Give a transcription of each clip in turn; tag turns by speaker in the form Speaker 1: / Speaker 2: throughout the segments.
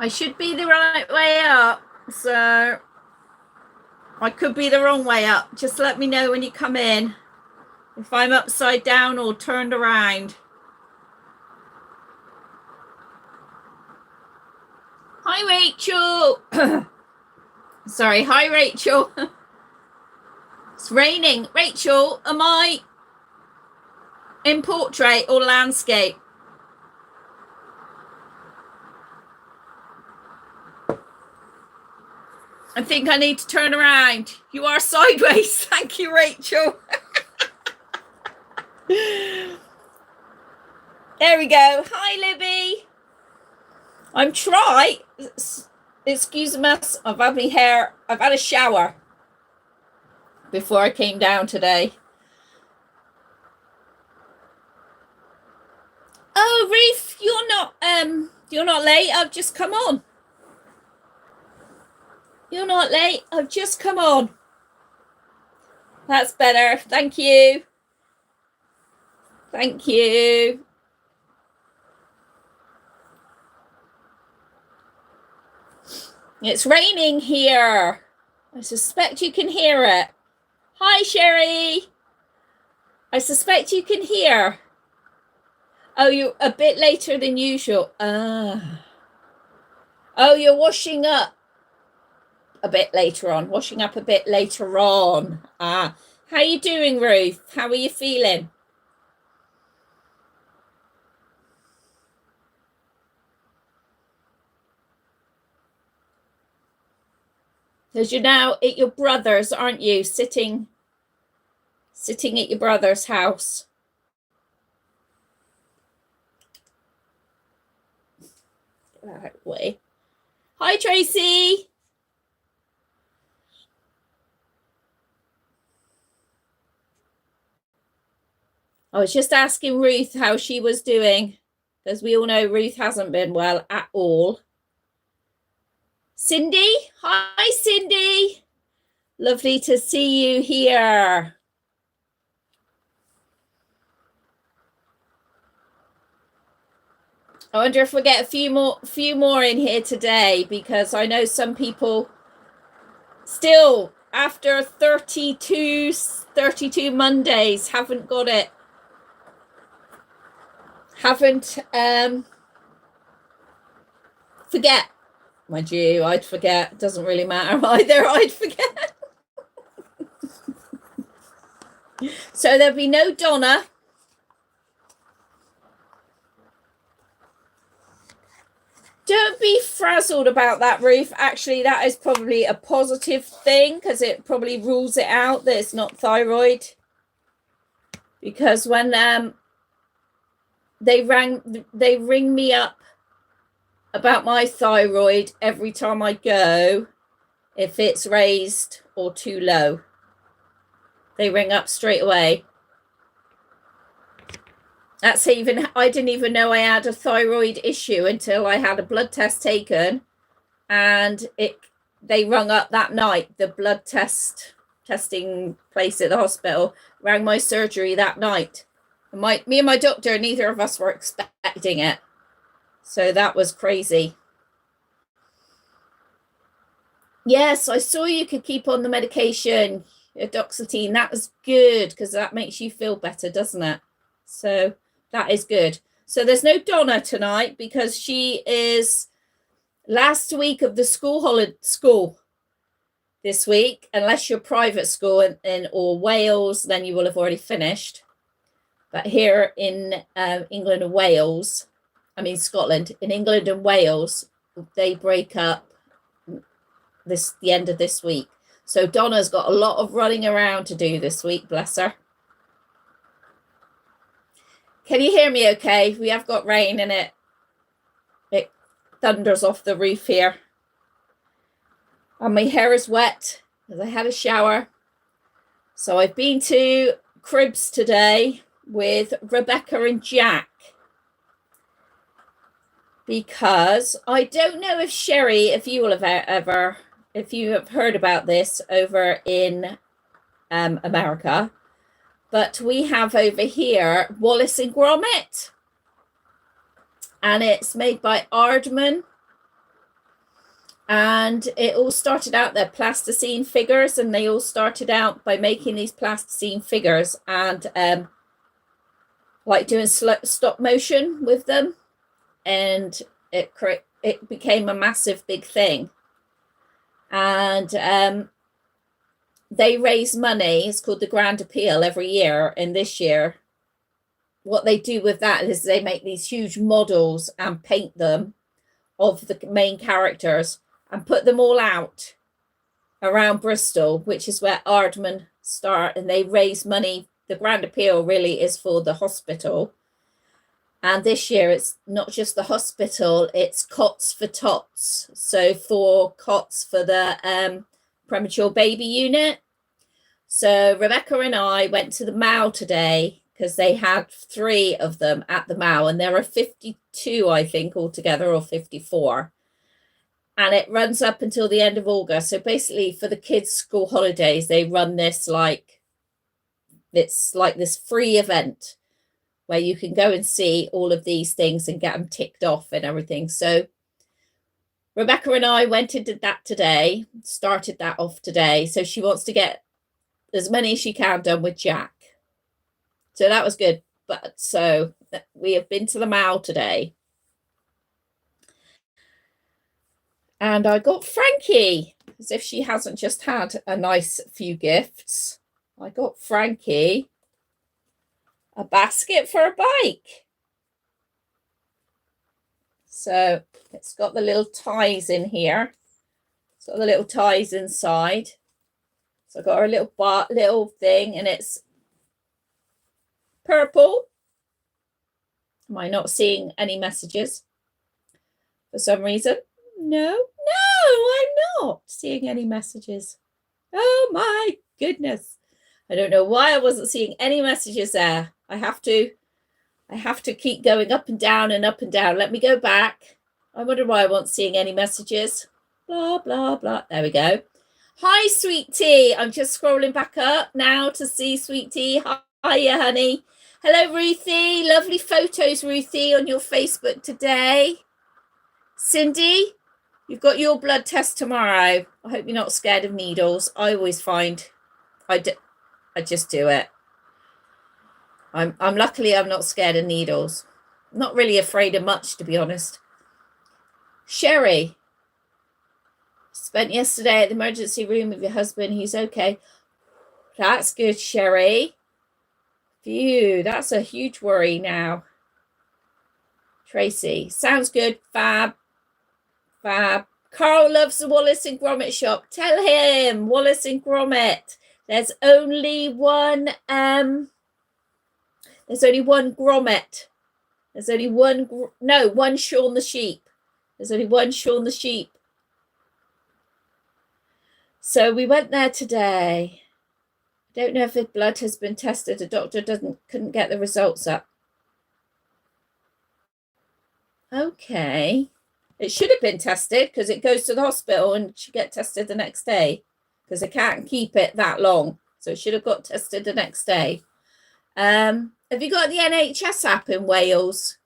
Speaker 1: I should be the right way up, so I could be the wrong way up. Just let me know when you come in, if I'm upside down or turned around. Hi, Rachel. Sorry, hi, Rachel. It's raining. Rachel, am I in portrait or landscape? I think I need to turn around. You are sideways. Thank you, Rachel. There we go. Hi, Libby. I'm trying. Excuse me. I've had my hair. I've had a shower before I came down today. Oh, Reef, you're not late. I've just come on. You're not late. I've just come on. That's better. Thank you. Thank you. It's raining here. I suspect you can hear it. Hi, Sherry. I suspect you can hear. Oh, you're a bit later than usual. Oh, you're washing up a bit later on. Washing up a bit later on. How are you doing, Ruth? How are you feeling? Because you're now at your brother's, aren't you? Sitting at your brother's house. Get that way. Hi, Tracy. I was just asking Ruth how she was doing, because we all know Ruth hasn't been well at all. Cindy, hi, Cindy. Lovely to see you here. I wonder if we'll get a few more in here today, because I know some people still, after 32 Mondays, haven't got it. Forget. Mind you, I'd forget. It doesn't really matter either. I'd forget. So there'll be no Donna. Don't be frazzled about that, Ruth. Actually, that is probably a positive thing, because it probably rules it out that it's not thyroid. Because when they ring me up about my thyroid every time I go, if it's raised or too low, they ring up straight away. That's even, I didn't even know I had a thyroid issue until I had a blood test taken, and they rung up that night. The blood testing place at the hospital rang my surgery that night. Me and my doctor, neither of us were expecting it. So that was crazy. Yes, I saw you could keep on the medication, doxetine. That was good, because that makes you feel better, doesn't it? So that is good. So there's no Donna tonight, because she is last week of the school this week, unless you're private school in or Wales, then you will have already finished. But here in England and Wales, I mean Scotland, in England and Wales, they break up the end of this week. So Donna's got a lot of running around to do this week, bless her. Can you hear me okay? We have got rain and it thunders off the roof here. And my hair is wet because I had a shower. So I've been to Cribs today with Rebecca and Jack, because I don't know if Sherry, if you will have if you have heard about this over in America, but we have over here Wallace and Gromit, and it's made by Aardman, And it all started out, they're plasticine figures, and they all started out by making these plasticine figures and like doing stop motion with them, and it became a massive big thing. And they raise money. It's called the Grand Appeal every year, and this year what they do with that is they make these huge models and paint them of the main characters and put them all out around Bristol, which is where Ardman start, and they raise money. The Grand Appeal really is for the hospital, and this year it's not just the hospital, it's cots for tots, so 4 cots for the premature baby unit. So Rebecca and I went to the Mall today because they had 3 of them at the Mall, and there are 52, I think, altogether, or 54. And it runs up until the end of August. So basically, for the kids' school holidays, they run this it's like this free event where you can go and see all of these things and get them ticked off and everything. So Rebecca and I went and did that today, started that off today. So she wants to get as many as she can done with Jack. So that was good. But so we have been to the Mall today. And I got Frankie, as if she hasn't just had a nice few gifts. I got Frankie a basket for a bike. So it's got the little ties in here. It's got the little ties inside. So I got her a little thing, and it's purple. Am I not seeing any messages for some reason? No, I'm not seeing any messages. Oh my goodness. I don't know why I wasn't seeing any messages there. I have to keep going up and down and up and down. Let me go back. I wonder why I wasn't seeing any messages. Blah, blah, blah. There we go. Hi, Sweet Tea. I'm just scrolling back up now to see Sweet Tea. Hiya, honey. Hello, Ruthie. Lovely photos, Ruthie, on your Facebook today. Cindy, you've got your blood test tomorrow. I hope you're not scared of needles. I always find I just do it. I'm luckily I'm not scared of needles. I'm not really afraid of much, to be honest. Sherry, spent yesterday at the emergency room with your husband. He's okay. That's good, Sherry. Phew, that's a huge worry now. Tracy, sounds good. Fab. Carl loves the Wallace and Gromit shop. Tell him, Wallace and Gromit. There's only one Gromit. There's only one Shaun the Sheep. There's only one Shaun the Sheep. So we went there today. I don't know if his blood has been tested. The doctor couldn't get the results up. Okay. It should have been tested because it goes to the hospital and should get tested the next day because they can't keep it that long. So it should have got tested the next day. Have you got the NHS app in Wales?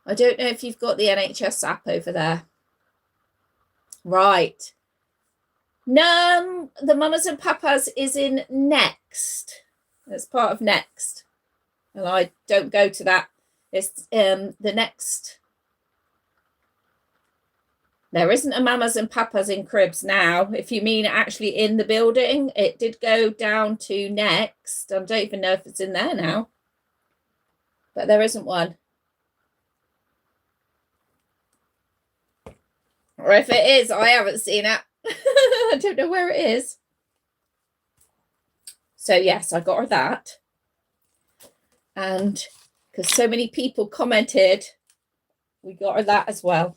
Speaker 1: I don't know if you've got the NHS app over there. Right. No, the Mamas and Papas is in Next. It's part of Next. And I don't go to that. It's the Next. There isn't a Mamas and Papas in Cribs now. If you mean actually in the building, it did go down to Next. I don't even know if it's in there now. But there isn't one. Or if it is, I haven't seen it. I don't know where it is. So yes, I got her that. And because so many people commented, we got her that as well.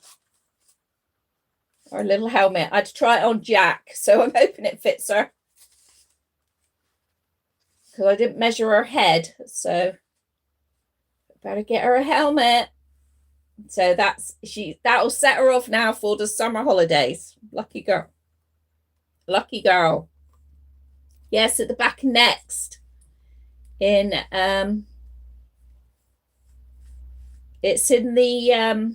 Speaker 1: Our little helmet. I had to try it on Jack, so I'm hoping it fits her. Because I didn't measure her head, so better get her a helmet. So that'll set her off now for the summer holidays. Lucky girl. Lucky girl. Yes, at the back Next. In it's in the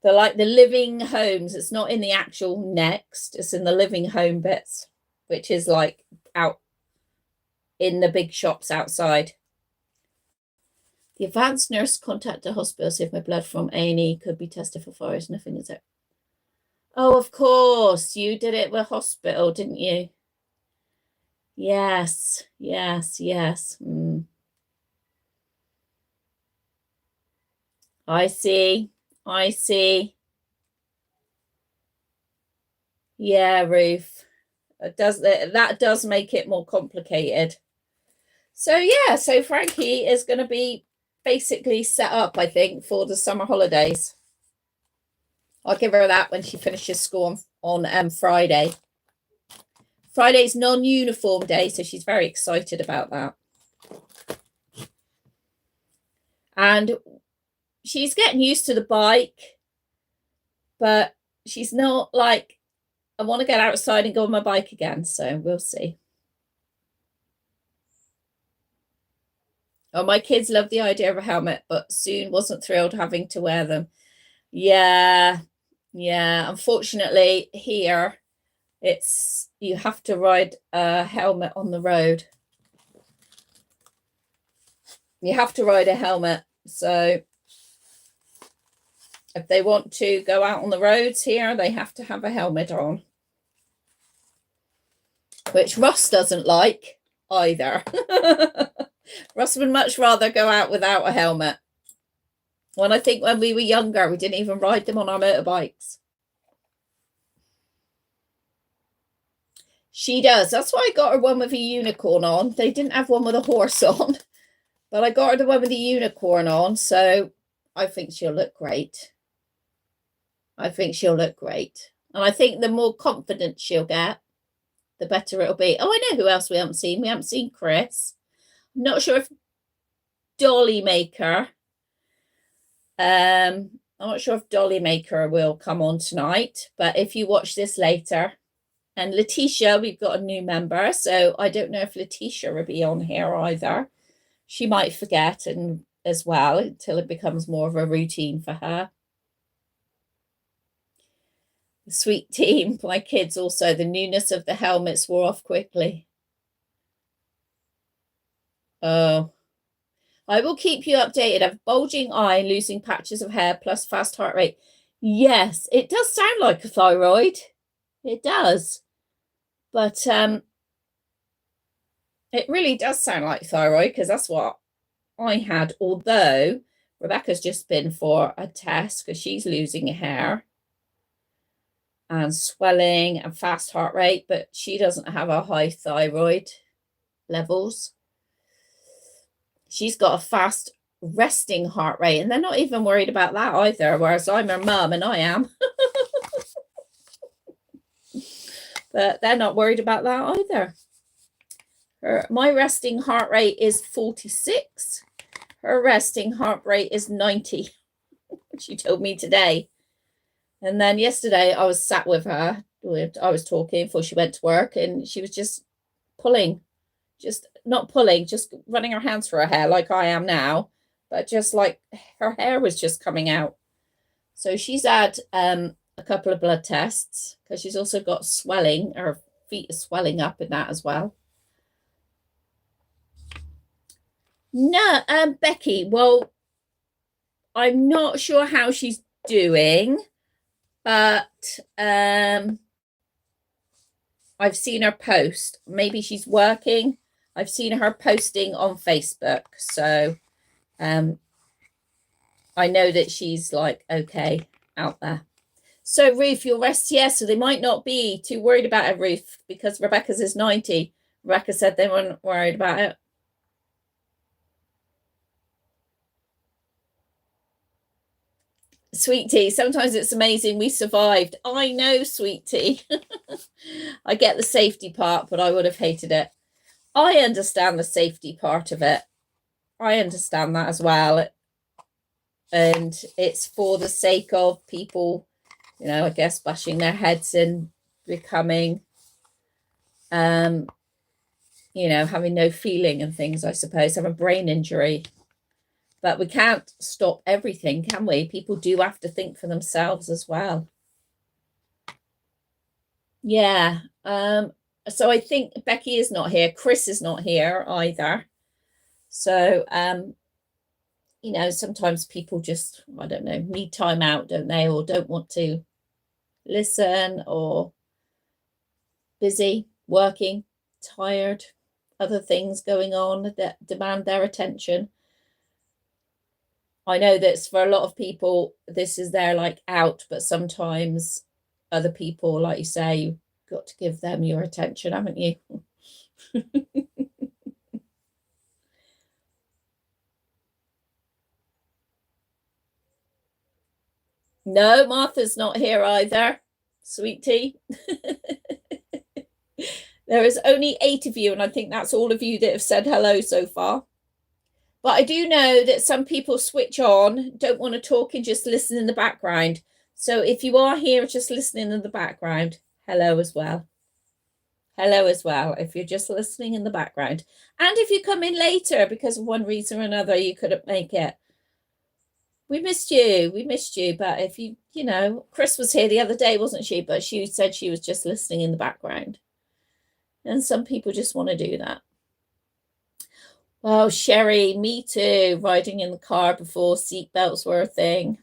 Speaker 1: They're like the living homes. It's not in the actual next, it's in the living home bits, which is like out in the big shops outside. The advanced nurse contacted the hospital, see if my blood from A&E could be tested for virus. Nothing is there. Oh, of course. You did it with hospital, didn't you? Yes, yes, yes. I see. I see. Yeah, Ruth. That does make it more complicated. So yeah, so Frankie is going to be basically set up, I think, for the summer holidays. I'll give her that when she finishes school on Friday. Friday's non-uniform day, so she's very excited about that. And she's getting used to the bike, but she's not like, I want to get outside and go on my bike again, so we'll see. Oh, my kids love the idea of a helmet, but soon wasn't thrilled having to wear them. Yeah, yeah. Unfortunately, here it's you have to ride a helmet on the road. You have to ride a helmet. So if they want to go out on the roads here, they have to have a helmet on, which Ross doesn't like either. Ross would much rather go out without a helmet. When I think when we were younger, we didn't even ride them on our motorbikes. She does. That's why I got her one with a unicorn on. They didn't have one with a horse on, but I got her the one with the unicorn on, so I think she'll look great. I think she'll look great. And I think the more confident she'll get, the better it'll be. Oh, I know who else we haven't seen. We haven't seen Chris. I'm not sure if Dolly Maker. I'm not sure if Dolly Maker will come on tonight, but if you watch this later, and Letitia, we've got a new member, so I don't know if Letitia will be on here either. She might forget and as well until it becomes more of a routine for her. The sweet team, my kids also, the newness of the helmets wore off quickly. Oh, I will keep you updated. I have bulging eye, losing patches of hair, plus fast heart rate. Yes, it does sound like a thyroid. It does. But it really does sound like thyroid, because that's what I had. Although Rebecca's just been for a test because she's losing hair and swelling and fast heart rate, but she doesn't have a high thyroid levels. She's got a fast resting heart rate, and they're not even worried about that either, whereas I'm her mum and I am. But they're not worried about that either. My resting heart rate is 46. Her resting heart rate is 90. She told me today. And then yesterday I was sat with her. I was talking before she went to work, and she was just pulling, just not pulling, just running her hands through her hair like I am now, but just like her hair was just coming out. So she's had a couple of blood tests because she's also got swelling. Her feet are swelling up in that as well. No, Becky, well, I'm not sure how she's doing, but I've seen her post. Maybe she's working. I've seen her posting on Facebook, so I know that she's like okay out there. So Ruth, your rest, yes. So they might not be too worried about it, Ruth, because Rebecca's is 90. Rebecca said they weren't worried about it. Sweet tea, sometimes it's amazing we survived. I know, sweet tea. I get the safety part, but I would have hated it. I understand the safety part of it. I understand that as well. And it's for the sake of people, you know, I guess bashing their heads and becoming, you know, having no feeling and things, I suppose, have a brain injury. But we can't stop everything, can we? People do have to think for themselves as well. Yeah. So I think Becky is not here. Chris is not here either. So, you know, sometimes people just, I don't know, need time out, don't they? Or don't want to listen, or busy, working, tired, other things going on that demand their attention. I know that for a lot of people, this is their like out, but sometimes other people, like you say, you've got to give them your attention, haven't you? No, Martha's not here either, sweetie. There is only 8 of you, and I think that's all of you that have said hello so far. But I do know that some people switch on, don't want to talk and just listen in the background. So if you are here just listening in the background, hello as well. Hello as well, if you're just listening in the background. And if you come in later because of one reason or another, you couldn't make it. We missed you. We missed you. But if you know, Chris was here the other day, wasn't she? But she said she was just listening in the background. And some people just want to do that. Oh, Sherry, me too. Riding in the car before seatbelts were a thing.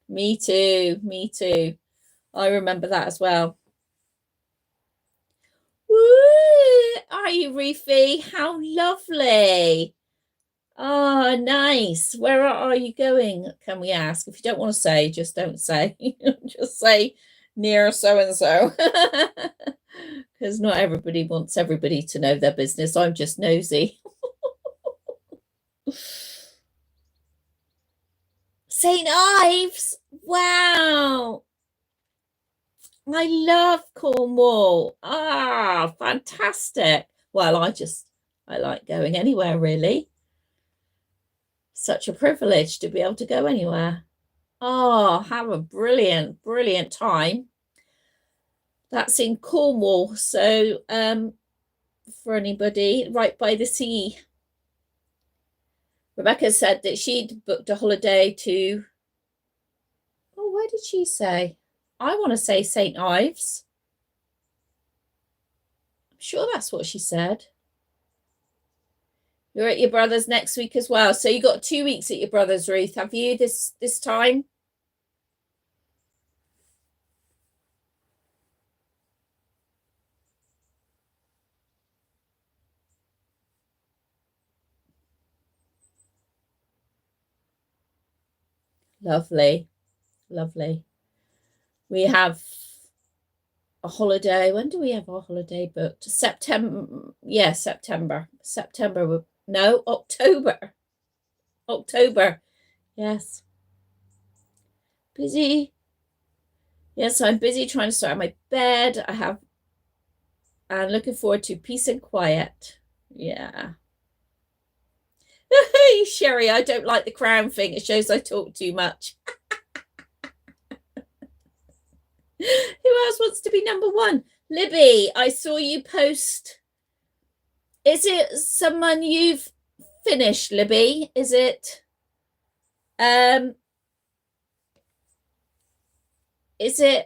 Speaker 1: Me too. Me too. I remember that as well. Woo! Are you, Reefy? How lovely. Oh, nice. Where are you going? Can we ask? If you don't want to say, just don't say. Just say near so-and-so. Because not everybody wants everybody to know their business. I'm just nosy. St. Ives. Wow. I love Cornwall. Ah, fantastic. Well, I like going anywhere, really. Such a privilege to be able to go anywhere. Oh, have a brilliant, brilliant time. That's in Cornwall. So, for anybody, right by the sea. Rebecca said that she'd booked a holiday to, oh, where did she say? I want to say St. Ives. I'm sure that's what she said. You're at your brother's next week as well. So you got 2 weeks at your brother's, Ruth, have you, this time? Lovely. Lovely. We have a holiday. When do we have our holiday booked? September. Yeah, September. No, October. October. Yes. Busy. Yes, I'm busy trying to sort out my bed. I'm looking forward to peace and quiet. Yeah. Sherry, I don't like the crown thing. It shows I talk too much. Who else wants to be number one? Libby, I saw you post. Is it someone you've finished, Libby? Is it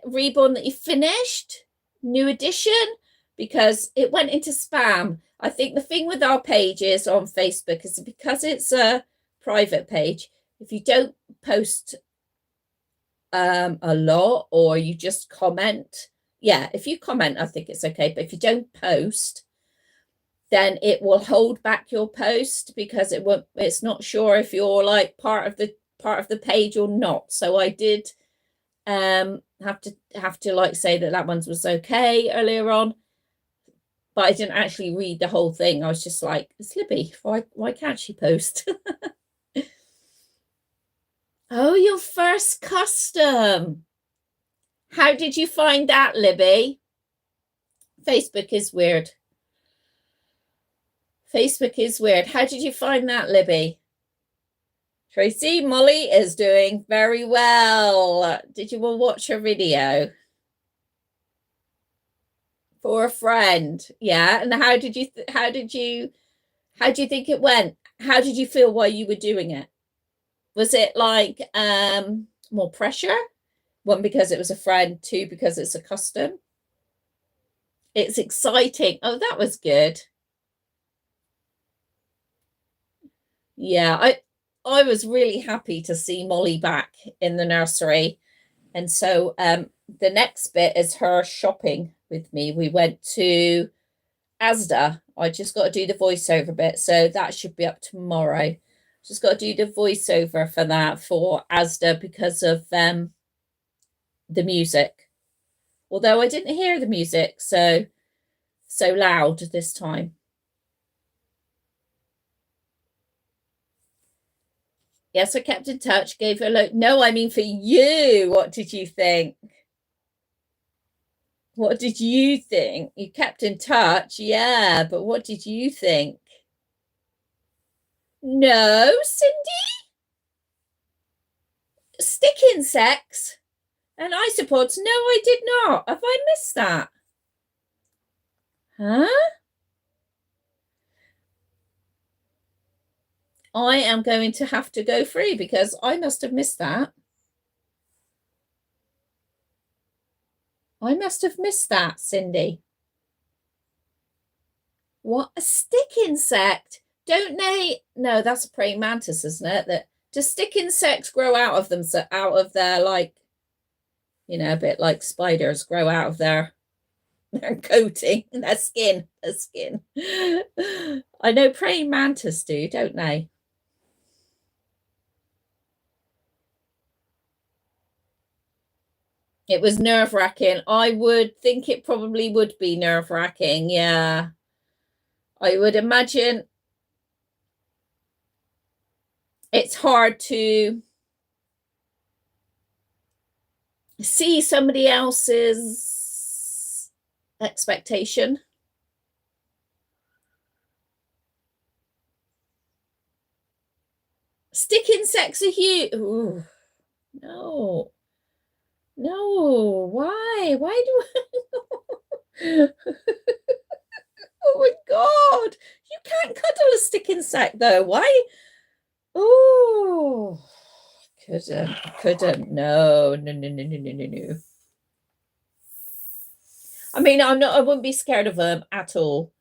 Speaker 1: Reborn that you finished? New edition? Because it went into spam. I think the thing with our pages on Facebook is because it's a private page, if you don't post a lot, or you just comment, if you comment, I think it's okay. But if you don't post, then it will hold back your post because it's not sure if you're like part of the page or not. So I did have to like say that one was okay earlier on, but I didn't actually read the whole thing. I was just like, it's Libby, why can't she post? Oh, your first custom. How did you find that, Libby? Facebook is weird. Facebook is weird. How did you find that, Libby? Tracy, Molly is doing very well. Did you all watch her video? For a friend. Yeah. And how did you think it went? How did you feel while you were doing it? Was it like more pressure? One, because it was a friend, two, because it's a custom. It's exciting. Oh, that was good. Yeah, I was really happy to see Molly back in the nursery. And so the next bit is her shopping with me. We went to Asda. I just got to do the voiceover bit. So that should be up tomorrow. Just got to do the voiceover for that for Asda because of the music. Although I didn't hear the music so loud this time. Yes, I kept in touch, gave her a look. No, I mean for you. What did you think? What did you think? You kept in touch, yeah, but what did you think? No, Cindy, stick insects and isopods. No, I did not. Have I missed that? Huh? I am going to have to go free because I must have missed that. I must have missed that, Cindy. What, a stick insect? Don't they? No, that's a praying mantis, isn't it? That do stick insects grow out of them, so out of their like, a bit like spiders grow out of their coating, their skin, I know praying mantis do, don't they? It was nerve-wracking. I would think it probably would be nerve-wracking. Yeah. I would imagine it's hard to see somebody else's expectation. Stick insects are huge. Ooh, no. No. Why? Why do I? Oh my God. You can't cuddle a stick insect though. Why? Oh, couldn't. No. I mean, I wouldn't be scared of them at all.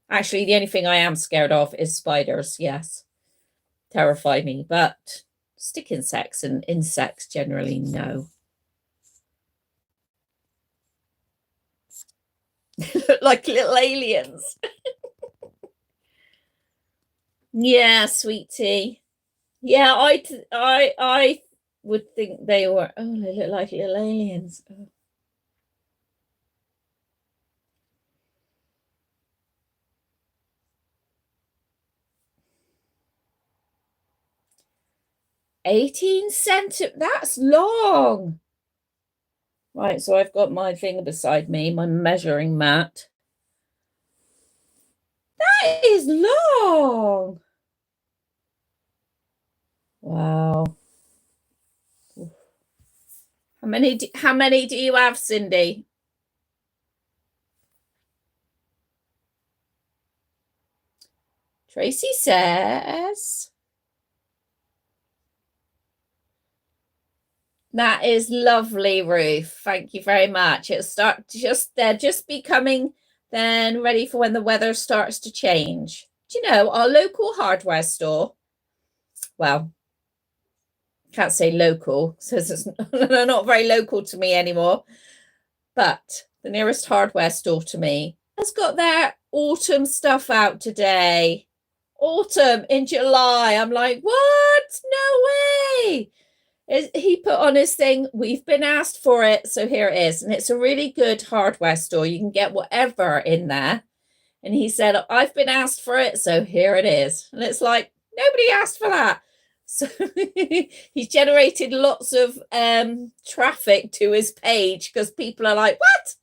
Speaker 1: Actually, the only thing I am scared of is spiders. Yes, terrify me. But stick insects and insects generally, no. Like little aliens. Yeah, sweetie. Yeah, I would think they were. Oh, they look like little aliens. Oh. 18 centimeters. That's long. Right, so I've got my thing beside me, my measuring mat. That is long. Wow. How many do you have, Cindy? Tracy says that is lovely, Ruth. Thank you very much. It'll start they're just becoming then ready for when the weather starts to change. Do you know our local hardware store? Well, can't say local, says it's not very local to me anymore. But the nearest hardware store to me has got their autumn stuff out today. Autumn in July. I'm like, what? No way. He put on his thing, we've been asked for it, so here it is. And it's a really good hardware store. You can get whatever in there. And he said, I've been asked for it, so here it is. And it's like, nobody asked for that. So he's generated lots of traffic to his page because people are like, what?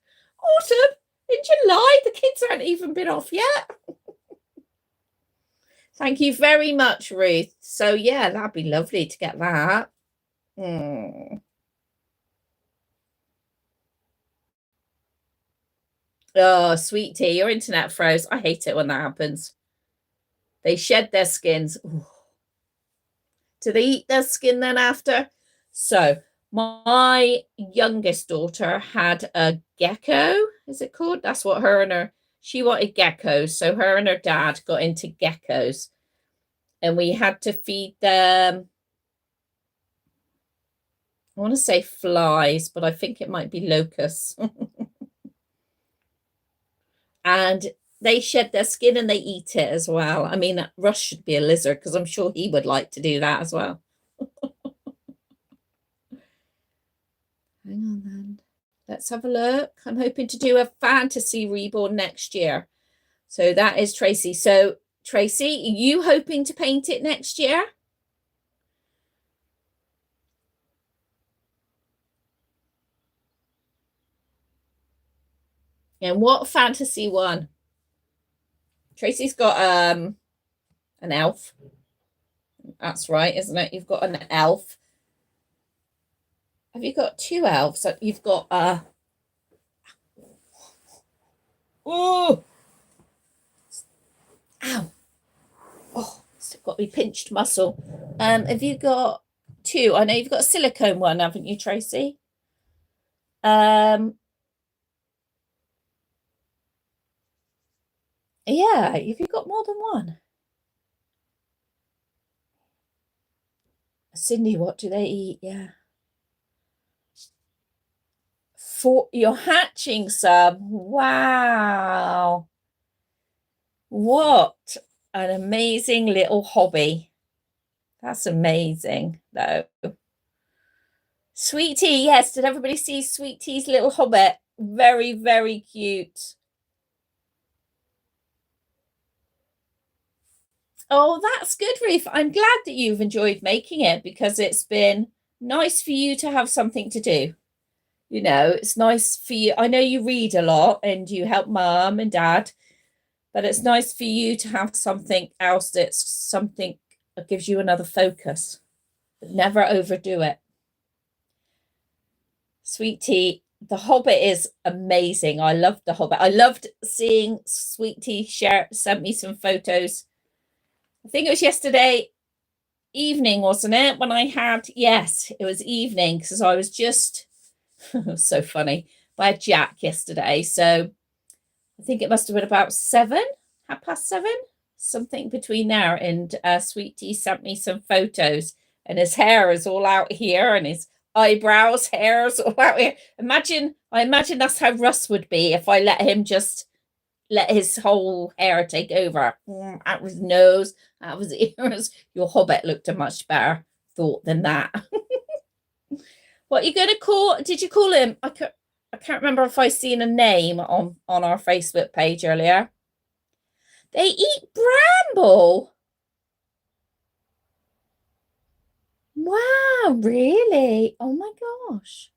Speaker 1: Autumn in July? The kids aren't even been off yet. Thank you very much, Ruth. So yeah, that'd be lovely to get that. Oh, sweet tea, your internet froze. I hate it when that happens. They shed their skins. Ooh. Do they eat their skin then after? So my youngest daughter had a gecko, is it called? That's what she wanted geckos. So her and her dad got into geckos. And we had to feed them, I want to say flies, but I think it might be locusts. And they shed their skin and they eat it as well. I mean, Russ should be a lizard because I'm sure he would like to do that as well. Hang on then. Let's have a look. I'm hoping to do a fantasy reborn next year. So that is Tracy. So Tracy, are you hoping to paint it next year? And what fantasy one? Tracy's got an elf. That's right, isn't it? You've got an elf. Have you got two elves? You've got oh, ow. Oh, it's got me pinched muscle. Have you got two? I know you've got a silicone one, haven't you, Tracy? Yeah, have you got more than one? Cindy, what do they eat? Yeah. You're hatching some. Wow. What an amazing little hobby. That's amazing, though. Sweet Tea, yes. Did everybody see Sweet Tea's little hobbit? Very, very cute. Oh, that's good, Ruth. I'm glad that you've enjoyed making it because it's been nice for you to have something to do. You know, it's nice for you. I know you read a lot and you help mum and dad, but it's nice for you to have something else that's something that gives you another focus. But never overdo it. Sweet Tea, The Hobbit is amazing. I loved The Hobbit. I loved seeing Sweet Tea sent me some photos. I think it was yesterday evening, wasn't it? When I had, yes, it was evening because I was just so funny. I had Jack yesterday. So I think it must have been about 7:30, something between there. And Sweet Tea sent me some photos and his hair is all out here and his eyebrows, hairs all out here. I imagine that's how Russ would be if I let him just let his whole hair take over. Out of his nose, out of his ears. Your Hobbit looked a much better thought than that. What are you going to call? Did you call him? I can't remember if I seen a name on our Facebook page earlier. They eat bramble. Wow, really? Oh my gosh.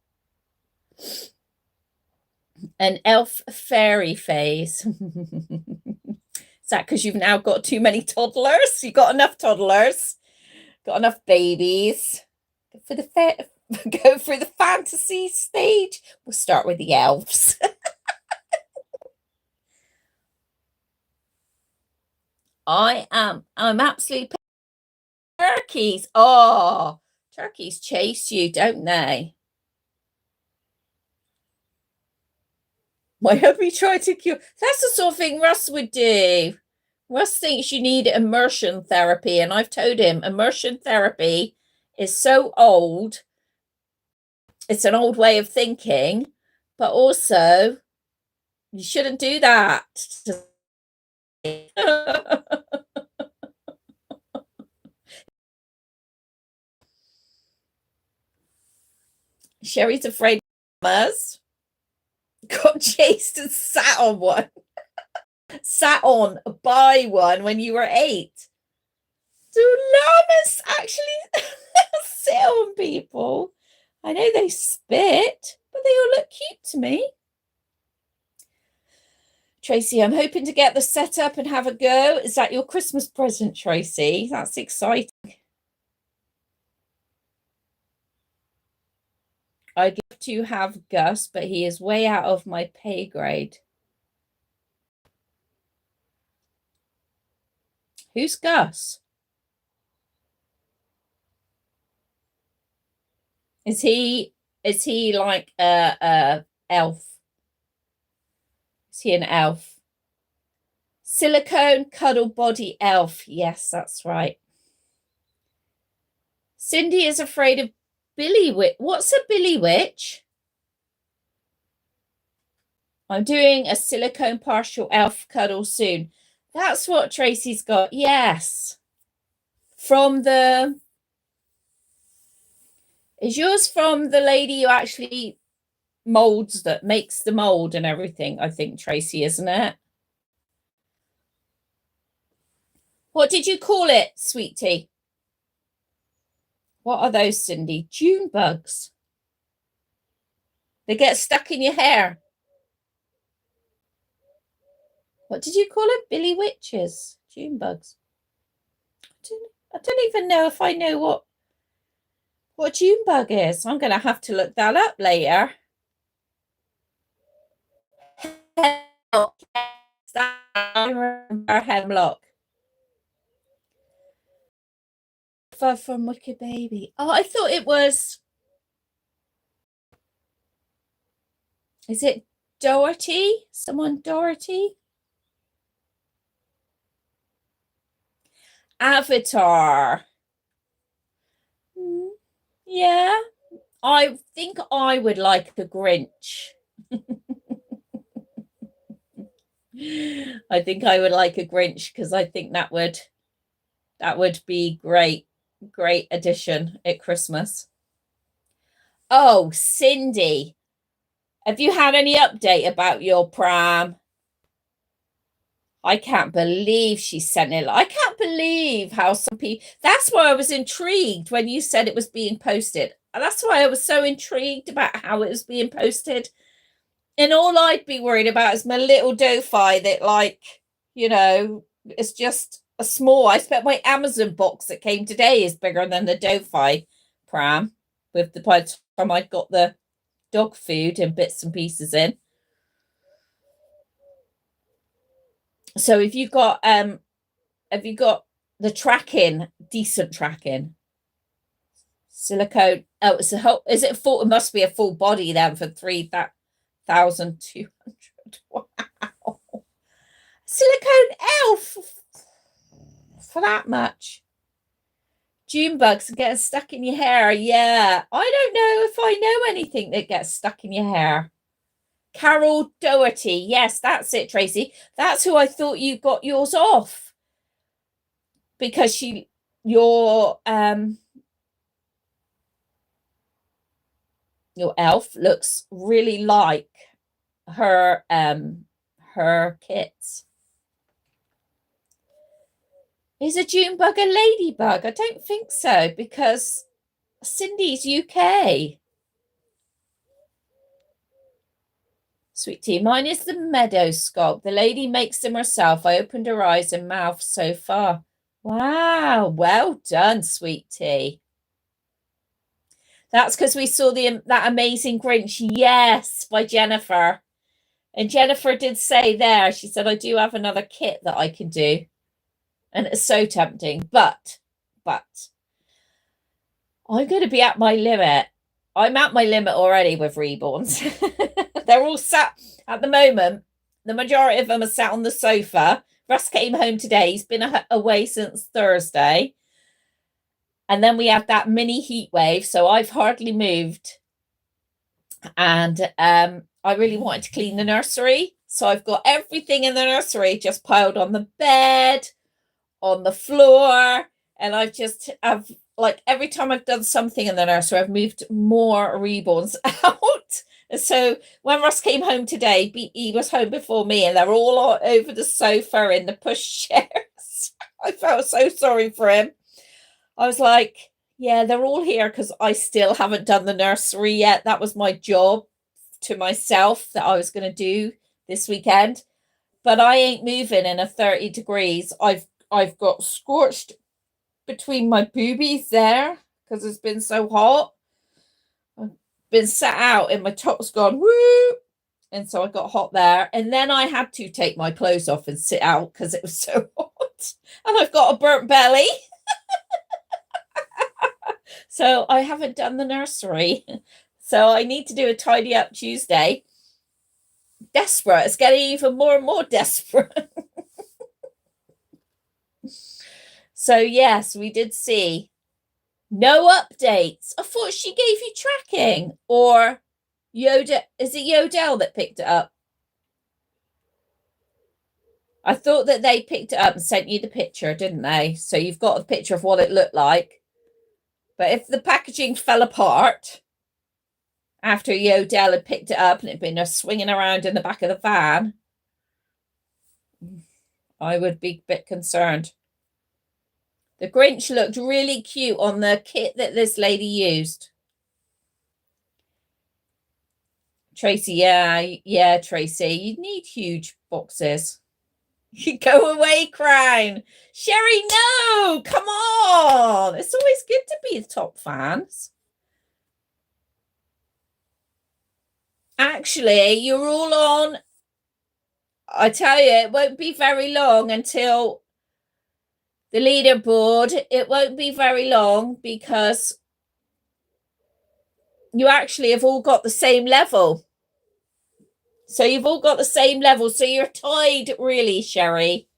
Speaker 1: An elf fairy phase. Is that because you've now got too many toddlers? You got enough toddlers? Got enough babies? Go for the fantasy stage. We'll start with the elves. I'm absolutely turkeys. Oh, turkeys chase you, don't they? Why have we tried to cure? That's the sort of thing Russ would do. Russ thinks you need immersion therapy, and I've told him immersion therapy is so old. It's an old way of thinking, but also you shouldn't do that. Sherry's afraid of llamas. Got chased and sat on one. Sat on by one when you were 8. Do llamas actually sit on people? I know they spit, but they all look cute to me. Tracy, I'm hoping to get the set up and have a go. Is that your Christmas present, Tracy? That's exciting. I'd love to have Gus, but he is way out of my pay grade. Who's Gus? Is he like a elf? Is he an elf? Silicone cuddle body elf. Yes, that's right. Cindy is afraid of Billy Witch. What's a Billy Witch? I'm doing a silicone partial elf cuddle soon. That's what Tracy's got. Yes. From the... Is yours from the lady who actually molds, that makes the mold and everything? I think, Tracy, isn't it? What did you call it, sweet tea? What are those, Cindy? June bugs. They get stuck in your hair. What did you call it? Billy witches. June bugs. I don't even know if I know what June bug is. I'm going to have to look that up later. Hemlock. I remember hemlock. From Wicked Baby. Oh, I thought it was... Is it Doherty? Someone Doherty? Avatar. Yeah. I think I would like the Grinch. I think I would like a Grinch because I think that would be great addition at Christmas. Oh, Cindy, have you had any update about your pram? I can't believe she sent it. I can't believe how some people... That's why I was intrigued when you said it was being posted. That's why I was so intrigued about how it was being posted. And all I'd be worried about is my little Dofi that, like, you know, it's just a small... I expect my Amazon box that came today is bigger than the Dofi pram, with the... by the time I got the dog food and bits and pieces in. So have you got the tracking, decent tracking? Silicone. Oh, it's is it full? It must be a full body then for 3,200. Wow. Silicone elf for that much. June bugs getting stuck in your hair. Yeah. I don't know if I know anything that gets stuck in your hair. Carol Doherty. Yes, that's it, Tracy. That's who I thought you got yours off. Because your elf looks really like her kits. Is a June bug a ladybug? I don't think so, because Cindy's UK. Sweet tea. Mine is the meadow sculpt. The lady makes them herself. I opened her eyes and mouth so far. Wow. Well done, sweet tea. That's because we saw that amazing Grinch. Yes, by Jennifer. And Jennifer did say there, she said, I do have another kit that I can do. And it's so tempting. But I'm going to be at my limit. I'm at my limit already with reborns. They're all sat at the moment. The majority of them are sat on the sofa. Russ came home today. He's been away since Thursday. And then we had that mini heat wave. So I've hardly moved. And I really wanted to clean the nursery. So I've got everything in the nursery just piled on the bed, on the floor. And I've like every time I've done something in the nursery, I've moved more reborns out. So when Russ came home today, he was home before me, and they're all over the sofa in the pushchairs. I felt so sorry for him. I was like, yeah, they're all here because I still haven't done the nursery yet. That was my job to myself that I was going to do this weekend. But I ain't moving in a 30 degrees. I've got scorched between my boobies there because it's been so hot. I've been sat out and my top's gone woo, and so I got hot there. And then I had to take my clothes off and sit out because it was so hot. and I've got a burnt belly. So I haven't done the nursery. So I need to do a tidy up Tuesday. Desperate. It's getting even more and more desperate. So yes, we did see no updates. I thought she gave you tracking, or Yoda. Is it Yodel that picked it up? I thought that they picked it up and sent you the picture, didn't they? So you've got a picture of what it looked like. But if the packaging fell apart after Yodel had picked it up and it had been swinging around in the back of the van, I would be a bit concerned. The Grinch looked really cute on the kit that this lady used. Tracy, yeah, Tracy, you need huge boxes. You go away, Crown. Sherry, no, come on. It's always good to be the top fans. Actually, you're all on. I tell you, it won't be very long until the leaderboard. It won't be very long because you actually have all got the same level. So you've all got the same level. So you're tied, really, Sherry.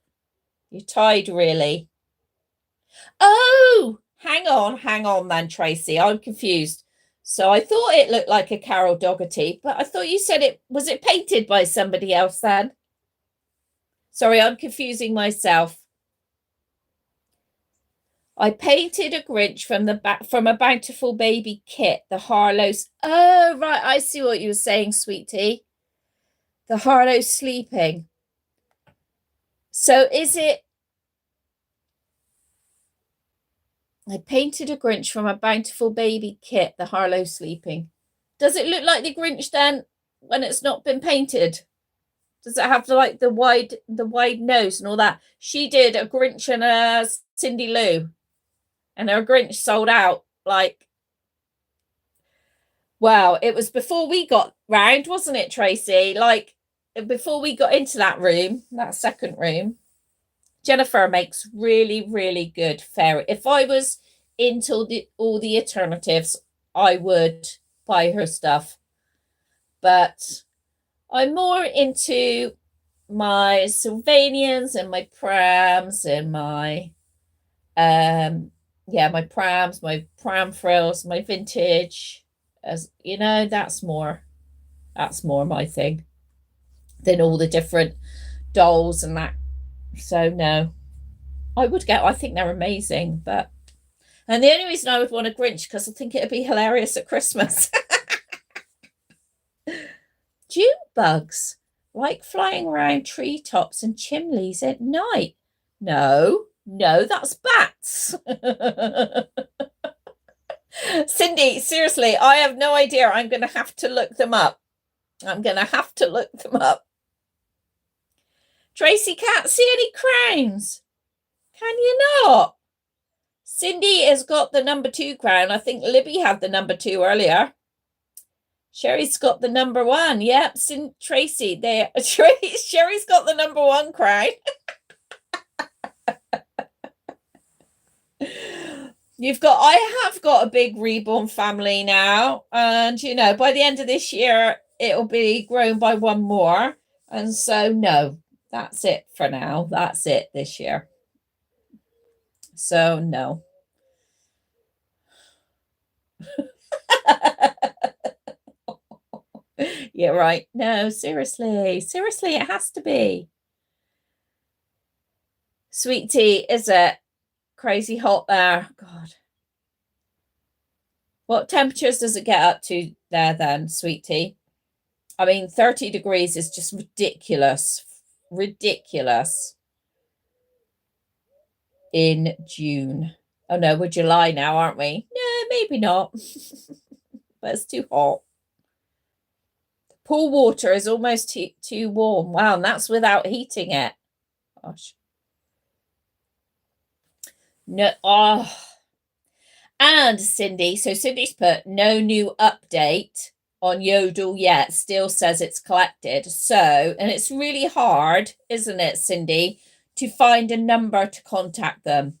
Speaker 1: You're tied, really. Oh, hang on then, Tracy. I'm confused. So I thought it looked like a Carol Dougherty, but I thought you said it was it painted by somebody else then? Sorry, I'm confusing myself. I painted a Grinch from the back from a Bountiful Baby kit, the Harlow's. Oh, right. I see what you were saying, sweetie. The Harlow's sleeping. So is it? I painted a Grinch from a Bountiful Baby kit, the Harlow sleeping. Does it look like the Grinch then when it's not been painted? Does it have the wide nose and all that? She did a Grinch and a Cindy Lou, and her Grinch sold out like. Well, it was before we got round, wasn't it, Tracy? Like before we got into that room, that second room. Jennifer makes really, really good fairy. If I was into all the alternatives, I would buy her stuff. But I'm more into my Sylvanians and my prams and my my prams, my pram frills, my vintage. As you know, that's more my thing than all the different dolls and that. So no, I think they're amazing, and the only reason I would want a Grinch because I think it'd be hilarious at Christmas. June bugs like flying around treetops and chimneys at night. No, that's bats. Cindy, seriously, I have no idea. I'm going to have to look them up. Tracy can't see any crowns. Can you not? Cindy has got the number 2 crown. I think Libby had the number 2 earlier. Sherry's got the number 1. Yep, Tracy there. Sherry's got the number 1 crown. I have got a big reborn family now, and by the end of this year it'll be grown by 1 more, and so no, that's it for now. That's it this year. So no. Yeah, right. No, seriously, it has to be. Sweet tea, is it? Crazy hot there. God. What temperatures does it get up to there then, sweet tea? I mean, 30 degrees is just ridiculous. Ridiculous. In June. Oh no, we're July now, aren't we? No, maybe not. But it's too hot. Pool water is almost too warm. Wow, and that's without heating it. Gosh. No. Oh. And Cindy's put no new update on Yodel yet. Still says it's collected. So, and it's really hard, isn't it, Cindy, to find a number to contact them,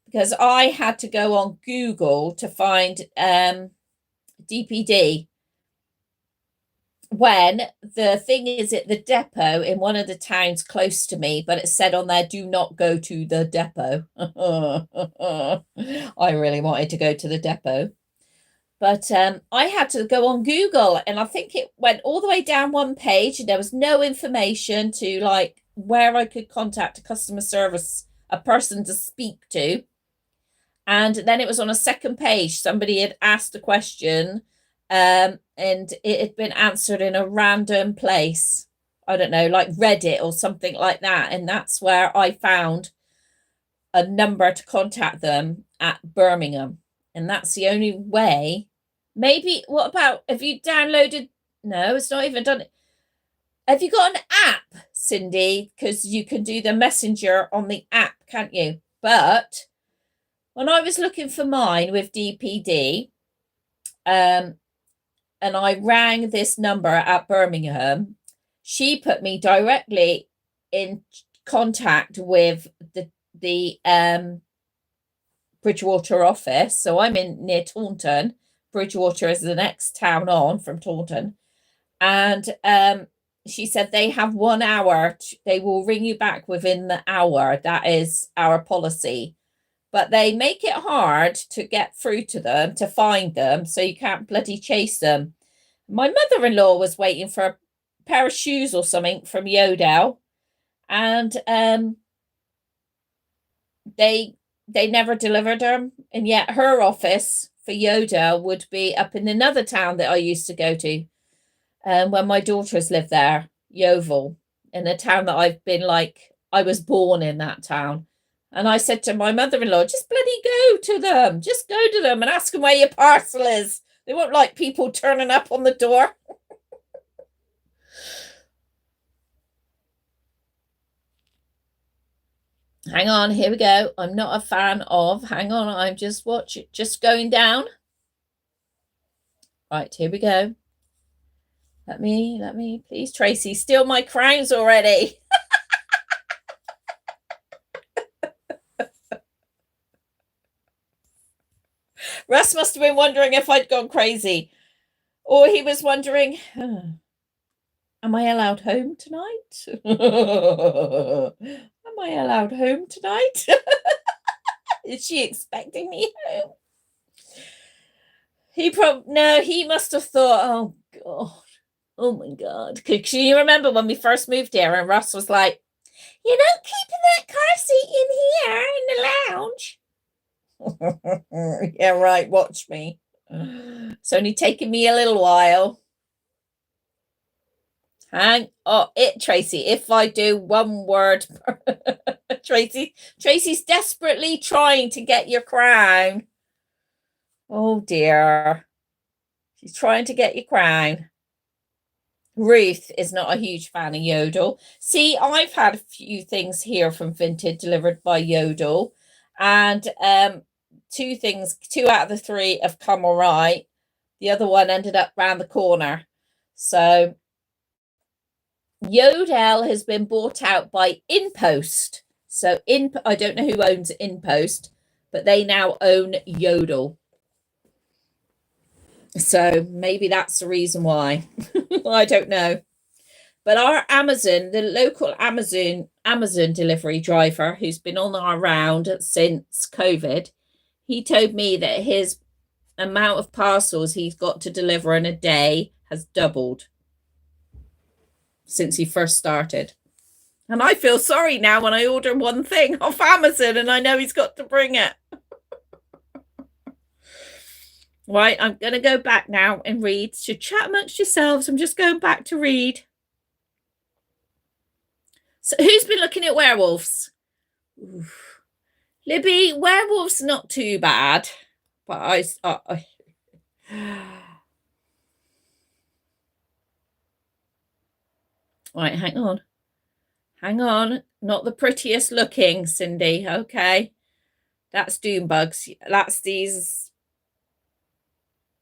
Speaker 1: because I had to go on Google to find DPD, when the thing is at the depot in one of the towns close to me, but it said on there, do not go to the depot. I really wanted to go to the depot, but I had to go on Google, and I think it went all the way down one page and there was no information to like where I could contact a customer service, a person to speak to. And then it was on a second page, somebody had asked a question, and it had been answered in a random place. I don't know, like Reddit or something like that. And that's where I found a number to contact them at Birmingham. And that's the only way. Maybe, what about, have you downloaded? No, it's not even done. Have you got an app, Cindy? Because you can do the messenger on the app, can't you? But when I was looking for mine with DPD, and I rang this number at Birmingham, she put me directly in contact with the Bridgewater office. So I'm in near Taunton. Bridgewater is the next town on from Taunton. And she said they have 1 hour. They will ring you back within the hour. That is our policy. But they make it hard to get through to them, to find them, so you can't bloody chase them. My mother-in-law was waiting for a pair of shoes or something from Yodel, and they never delivered them. And yet her office for Yodel would be up in another town that I used to go to when my daughters lived there, Yeovil, in a town that I've been like, I was born in that town. And I said to my mother-in-law, just bloody go to them. Just go to them and ask them where your parcel is. They won't like people turning up on the door. Hang on, here we go. I'm not a fan of, hang on, I'm just watching, just going down. Right, here we go. Let me, please, Tracy, steal my crowns already. Russ must have been wondering if I'd gone crazy. Or he was wondering, am I allowed home tonight? Am I allowed home tonight? Is she expecting me home? He must have thought, oh God, oh my God. Because you remember when we first moved here and Russ was like, you're not keeping that car seat in here in the lounge. Yeah, right, watch me. It's only taken me a little while. Tracy, if I do one word. Tracy's desperately trying to get your crown. Oh dear. She's trying to get your crown. Ruth is not a huge fan of Yodel. See, I've had a few things here from Vinted delivered by Yodel, and 2 out of the 3 have come all right. The other one ended up round the corner. So Yodel has been bought out by InPost. So I don't know who owns InPost, but they now own Yodel. So maybe that's the reason why. I don't know. But our Amazon, the local Amazon delivery driver who's been on our round since COVID, he told me that his amount of parcels he's got to deliver in a day has doubled since he first started. And I feel sorry now when I order one thing off Amazon and I know he's got to bring it. Right, I'm going to go back now and read. So chat amongst yourselves. I'm just going back to read. So who's been looking at werewolves? Oof. Libby, werewolves not too bad. But I Right, hang on. Not the prettiest looking, Cindy. Okay. That's doom bugs. That's these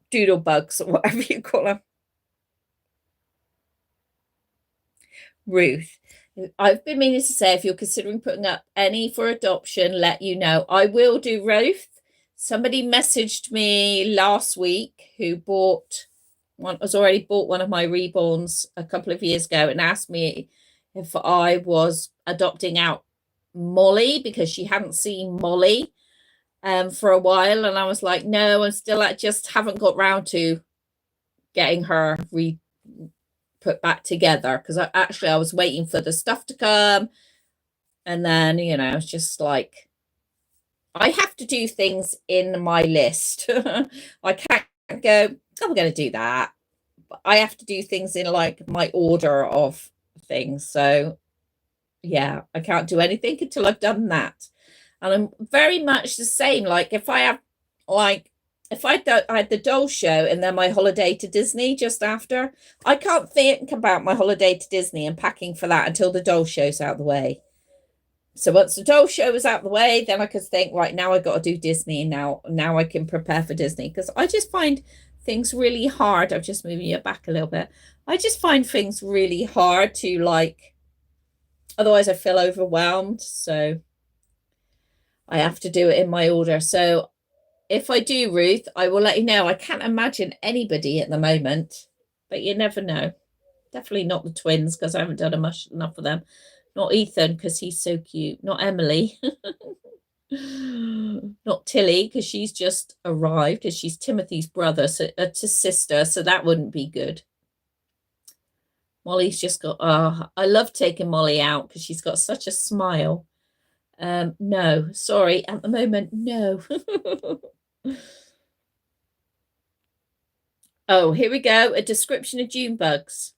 Speaker 1: doodle bugs or whatever you call them. Ruth. I've been meaning to say, if you're considering putting up any for adoption, let you know. I will do, Ruth. Somebody messaged me last week who has already bought one of my reborns a couple of years ago and asked me if I was adopting out Molly because she hadn't seen Molly for a while. And I was like, no, I'm still just haven't got round to getting her put back together because I was waiting for the stuff to come. And then, it's just like, I have to do things in my list. I can't go, I'm going to do that. But I have to do things in like my order of things. So yeah, I can't do anything until I've done that. And I'm very much the same. Like if I had the doll show and then my holiday to Disney just after, I can't think about my holiday to Disney and packing for that until the doll show's out of the way. So once the doll show is out of the way, then I could think, right, now I got to do Disney. Now I can prepare for Disney, because I just find things really hard. I'm just moving you back a little bit. I just find things really hard to like, otherwise I feel overwhelmed. So I have to do it in my order. So if I do, Ruth, I will let you know. I can't imagine anybody at the moment, but you never know. Definitely not the twins, because I haven't done enough of them. Not Ethan, because he's so cute. Not Emily. Not Tilly, because she's just arrived, because she's Timothy's brother, to sister, so that wouldn't be good. Molly's just got, I love taking Molly out because she's got such a smile. No, sorry, at the moment, no. Oh, here we go. A description of June bugs.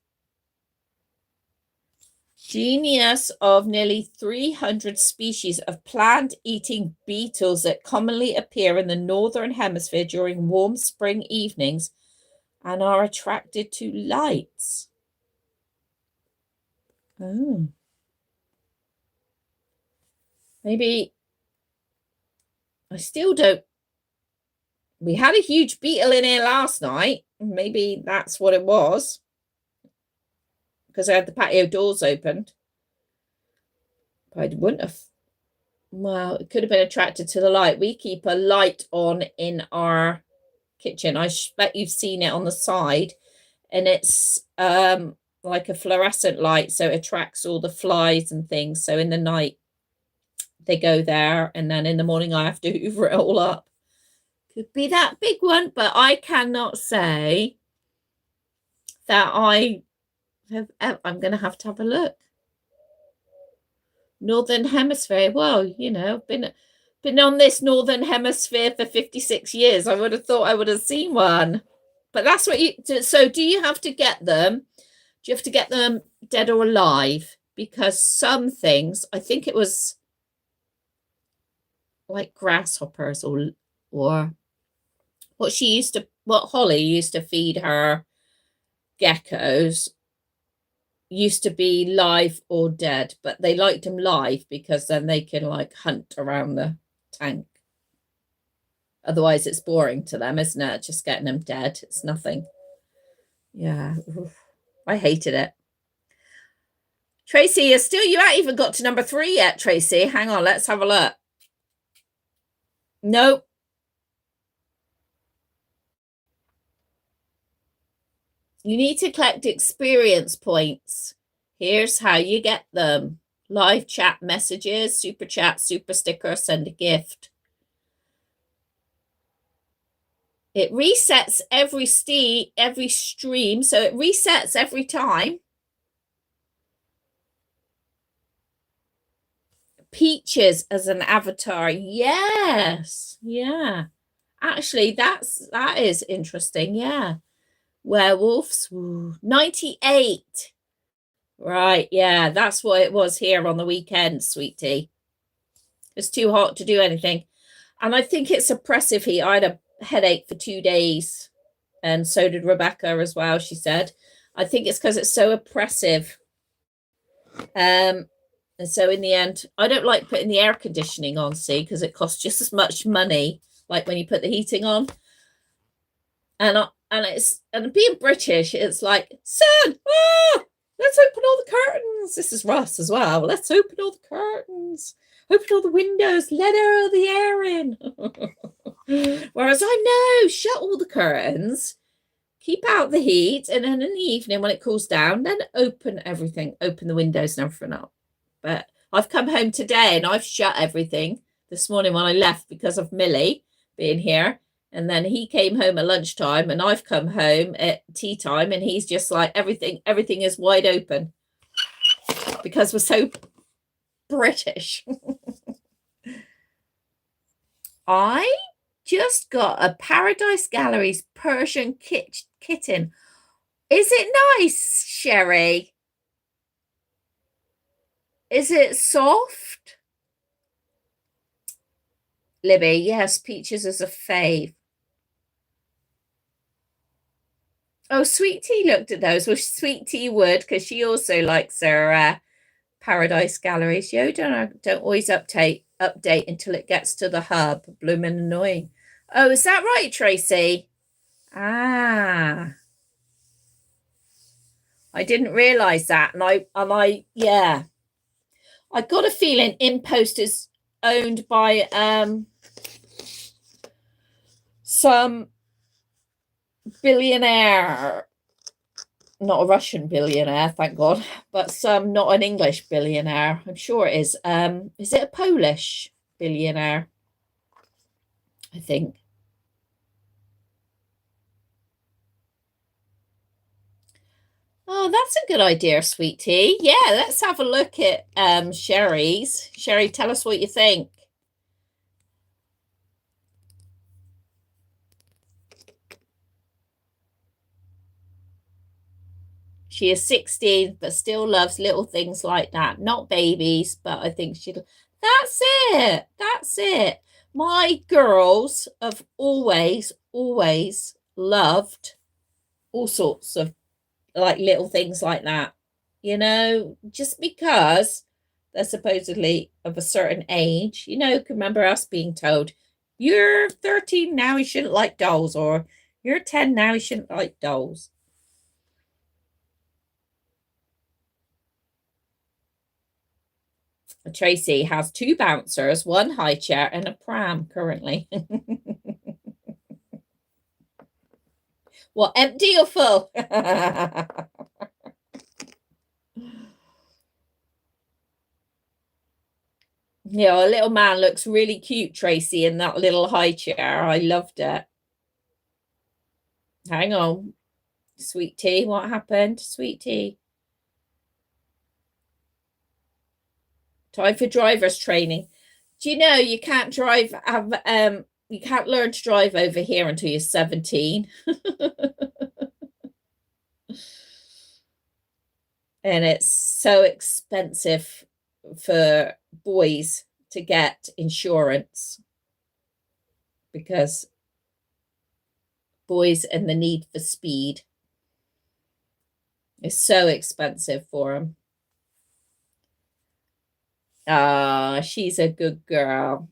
Speaker 1: Genus of nearly 300 species of plant-eating beetles that commonly appear in the northern hemisphere during warm spring evenings and are attracted to lights. Oh. Maybe I still don't. We had a huge beetle in here last night. Maybe that's what it was, because I had the patio doors opened. I wouldn't have. Well, it could have been attracted to the light. We keep a light on in our kitchen. I bet you've seen it on the side, and it's like a fluorescent light, so it attracts all the flies and things. So in the night they go there, and then in the morning I have to hoover it all up. Could be that big one, but I cannot say that I have. I'm going to have a look. Northern Hemisphere. Well, been on this Northern Hemisphere for 56 years. I would have thought I would have seen one. But that's what you do. So do you have to get them? Do you have to get them dead or alive? Because some things, I think it was like grasshoppers or what Holly used to feed her geckos used to be live or dead, but they liked them live because then they can like hunt around the tank. Otherwise it's boring to them, isn't it? Just getting them dead. It's nothing. Yeah. I hated it. Tracy, you haven't even got to number 3 yet, Tracy. Hang on, let's have a look. Nope. You need to collect experience points. Here's how you get them. Live chat messages, super chat, super sticker, send a gift. It resets every stream, so it resets every time. Peaches as an avatar. Yes. Yeah. Actually, that is interesting. Yeah. Werewolves. Ooh, 98. Right. Yeah. That's what it was here on the weekend, sweetie. It's too hot to do anything. And I think it's oppressive heat. I had a headache for 2 days. And so did Rebecca as well, she said. I think it's because it's so oppressive. And so in the end, I don't like putting the air conditioning on, see, because it costs just as much money, like when you put the heating on. And being British, it's like, sun, Let's open all the curtains. This is Russ as well. Let's open all the curtains. Open all the windows. Let all the air in. Whereas I know, shut all the curtains, keep out the heat, and then in the evening when it cools down, then open everything, open the windows and everything up. But I've come home today and I've shut everything this morning when I left because of Millie being here. And then he came home at lunchtime and I've come home at tea time and he's just like, everything is wide open because we're so British. I just got a Paradise Galleries Persian kitten. Is it nice, Sherry? Is it soft? Libby, yes, Peaches is a fave. Oh, Sweet Tea looked at those. Well, Sweet Tea would, because she also likes her Paradise Galleries. Yo, don't always update until it gets to the hub. Blooming annoying. Oh, is that right, Tracy? Ah, I didn't realize that, and I yeah, I got a feeling InPost is owned by some billionaire, not a Russian billionaire, thank God, but some, not an English billionaire. I'm sure it is. Is it a Polish billionaire? I think. Oh, that's a good idea, Sweet Tea. Yeah, let's have a look at Sherry's. Sherry, tell us what you think. She is 16, but still loves little things like that. Not babies, but I think she... That's it. That's it. My girls have always loved all sorts of like little things like that. You know, just because they're supposedly of a certain age. You know, remember us being told, you're 13 now, you shouldn't like dolls, or you're 10 now, you shouldn't like dolls. Tracy has 2 bouncers, 1 high chair, and a pram currently. What, empty or full? Yeah, a little man looks really cute, Tracy, in that little high chair. I loved it. Hang on. Sweet Tea, what happened? Sweet Tea. Time for driver's training. Do you know you can't drive, you can't learn to drive over here until you're 17. And it's so expensive for boys to get insurance because boys and the need for speed is so expensive for them. Ah, she's a good girl.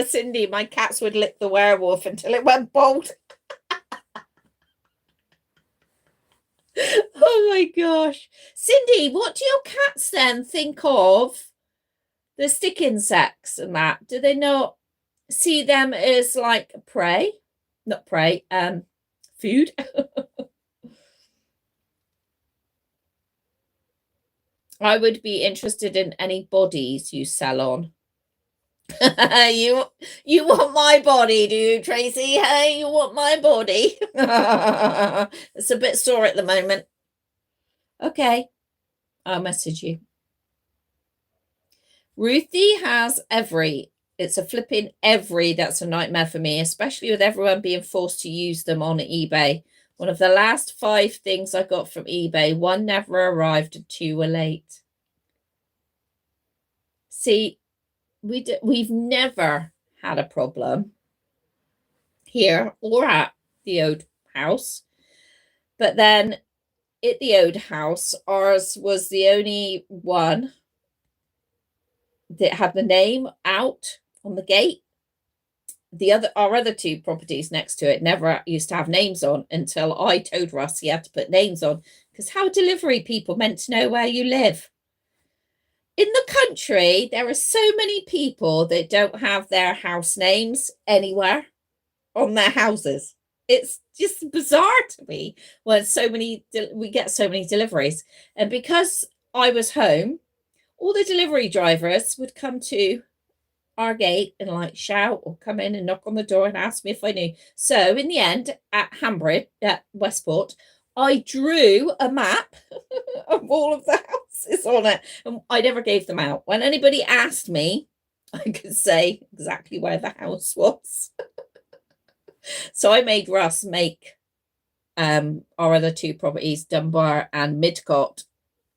Speaker 1: Cindy, my cats would lick the werewolf until it went bald. Oh my gosh. Cindy, what do your cats then think of the stick insects and that? Do they not see them as like prey? Not prey, food. I would be interested in any bodies you sell on. You want my body, do you, Tracy? Hey, you want my body? It's a bit sore at the moment. Okay, I'll message you. Ruthie has every. It's a flipping every that's a nightmare for me, especially with everyone being forced to use them on eBay. One of the last 5 things I got from eBay, 1 never arrived and 2 were late. See, we've never had a problem here or at the Ode house. But then at the Ode house, ours was the only one that had the name out on the gate. our other two properties next to it never used to have names on until I told Russ he had to put names on, because how are delivery people meant to know where you live? In the country, there are so many people that don't have their house names anywhere on their houses. It's just bizarre to me when we get so many deliveries. And because I was home, all the delivery drivers would come to our gate and like shout or come in and knock on the door and ask me if I knew. So in the end, at Hambridge, at Westport, I drew a map of all of the houses on it, and I never gave them out. When anybody asked me, I could say exactly where the house was. So I made Russ make our other two properties, Dunbar and Midcott,